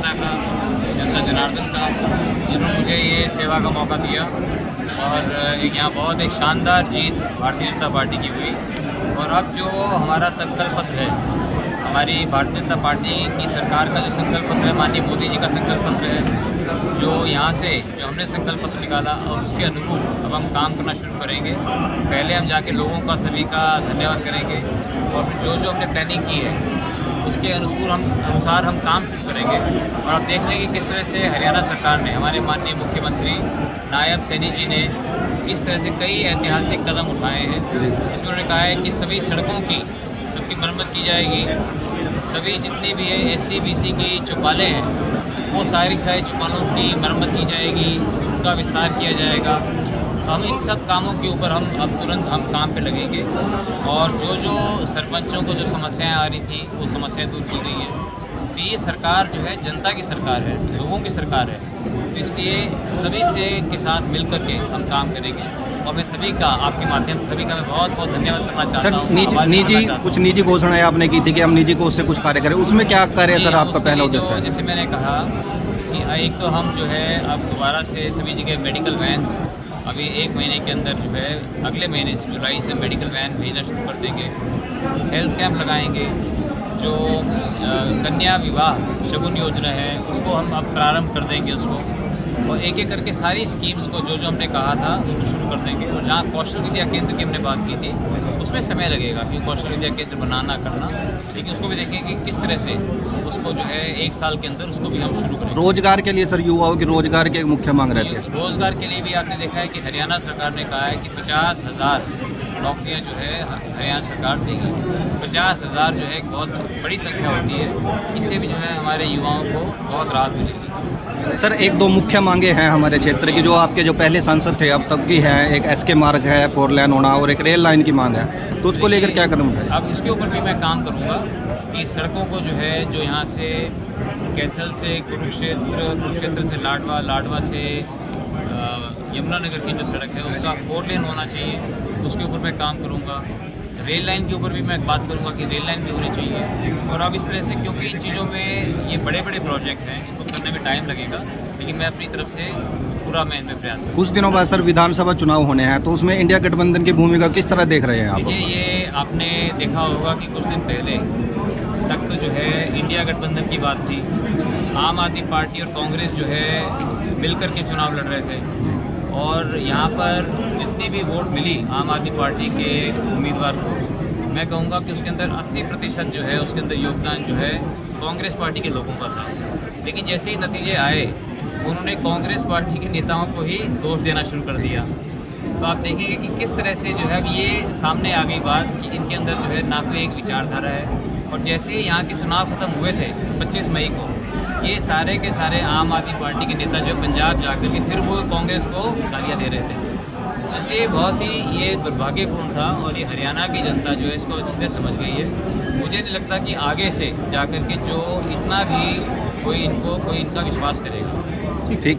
जनता का, जनता जनार्दन का, जिन्होंने मुझे ये सेवा का मौका दिया। और यहाँ बहुत एक शानदार जीत भारतीय जनता पार्टी की हुई। और अब जो हमारा संकल्प पत्र है, हमारी भारतीय जनता पार्टी की सरकार का जो संकल्प पत्र है, माननीय मोदी जी का संकल्प पत्र है, जो यहाँ से जो हमने संकल्प पत्र निकाला और उसके अनुरूप अब हम काम करना शुरू करेंगे। पहले हम जाके लोगों का, सभी का धन्यवाद करेंगे और फिर जो हमने प्लानिंग की है उसके अनुसार हम काम शुरू करेंगे। और आप देख रहे हैं कि किस तरह से हरियाणा सरकार ने, हमारे माननीय मुख्यमंत्री नायब सैनी जी ने किस तरह से कई ऐतिहासिक कदम उठाए हैं। इसमें उन्होंने कहा है कि सभी सड़कों की सबकी मरम्मत की जाएगी, सभी जितनी भी है SC BC की चौपालें हैं वो सारी चौपालों की मरम्मत की जाएगी, उनका विस्तार किया जाएगा। हम इन सब कामों के ऊपर अब तुरंत हम काम पे लगेंगे। और जो सरपंचों को जो समस्याएं आ रही थी वो समस्याएं दूर की गई हैं। तो ये सरकार जो है जनता की सरकार है, लोगों की सरकार है, तो इसलिए सभी से के साथ मिलकर के हम काम करेंगे। और मैं सभी का, आपके माध्यम से सभी का मैं बहुत बहुत धन्यवाद करना चाहता हूँ। कुछ निजी घोषणाएं आपने की थी कि हम निजी कोष से कुछ कार्य करें, उसमें क्या कार्य है सर आपका पहला उद्देश्य? जैसे मैंने कहा कि एक तो हम जो है अब दोबारा से सभी जगह मेडिकल वैन्स, अभी 1 महीने के अंदर जो है अगले महीने से जुलाई से मेडिकल वैन भेजना शुरू कर देंगे। हेल्थ कैंप लगाएंगे। जो कन्या विवाह शगुन योजना है उसको हम अब प्रारंभ कर देंगे उसको। और एक एक करके सारी स्कीम्स को जो हमने कहा था उनको शुरू कर देंगे। और जहाँ कौशल विद्या केंद्र की हमने बात की थी उसमें समय लगेगा कि कौशल विद्या केंद्र बनाना करना, लेकिन उसको भी देखेंगे कि किस तरह से उसको जो है 1 साल के अंदर उसको भी हम शुरू करेंगे। रोजगार के लिए सर, युवाओं की रोजगार के मुख्य मांग रहती है। रोजगार के लिए भी आपने देखा है कि हरियाणा सरकार ने कहा है कि 50,000 नौकरियाँ जो है हरियाणा सरकार देगी। 50,000 जो है एक बहुत बड़ी संख्या होती है। इससे भी जो है हमारे युवाओं को बहुत राहत मिलेगी। सर, 1-2 मुख्य मांगे हैं हमारे क्षेत्र की, जो आपके जो पहले सांसद थे अब तक की हैं। एक SK मार्ग है, 4 लेन होना, और एक रेल लाइन की मांग है, तो उसको लेकर क्या कदम है? अब इसके ऊपर भी मैं काम करूँगा कि सड़कों को जो है, जो यहाँ से कैथल से कुरुक्षेत्र से लाडवा से यमुनानगर की जो सड़क है उसका 4 लेन होना चाहिए, उसके ऊपर मैं काम करूँगा। रेल लाइन के ऊपर भी मैं बात करूंगा कि रेल लाइन भी होनी चाहिए। और अब इस तरह से, क्योंकि इन चीज़ों में ये बड़े प्रोजेक्ट हैं, इनको करने में टाइम लगेगा, लेकिन मैं अपनी तरफ से पूरा मैं इनमें प्रयास करूँगा। कुछ दिनों बाद सर विधानसभा चुनाव होने हैं, तो उसमें इंडिया गठबंधन की भूमिका किस तरह देख रहे हैं आप? ये आपने देखा होगा कि कुछ दिन पहले तक तो जो है इंडिया गठबंधन की बात थी। आम आदमी पार्टी और कांग्रेस जो है मिलकर के चुनाव लड़ रहे थे। और यहाँ पर जितनी भी वोट मिली आम आदमी पार्टी के उम्मीदवार को, मैं कहूँगा कि उसके अंदर 80% जो है उसके अंदर योगदान जो है कांग्रेस पार्टी के लोगों का था। लेकिन जैसे ही नतीजे आए उन्होंने कांग्रेस पार्टी के नेताओं को ही दोष देना शुरू कर दिया। तो आप देखेंगे कि किस तरह से जो है ये सामने आ गई बात कि इनके अंदर जो है ना कोई एक विचारधारा है। और जैसे ही यहाँ के चुनाव खत्म हुए थे 25 मई को, ये सारे के सारे आम आदमी पार्टी के नेता जो पंजाब जाकर के फिर वो कांग्रेस को गालियाँ दे रहे थे। इसलिए बहुत ही ये दुर्भाग्यपूर्ण था। और ये हरियाणा की जनता जो है इसको अच्छी तरह समझ गई है। मुझे नहीं लगता कि आगे से जाकर के जो इतना भी कोई इनका विश्वास करेगा। ठीक।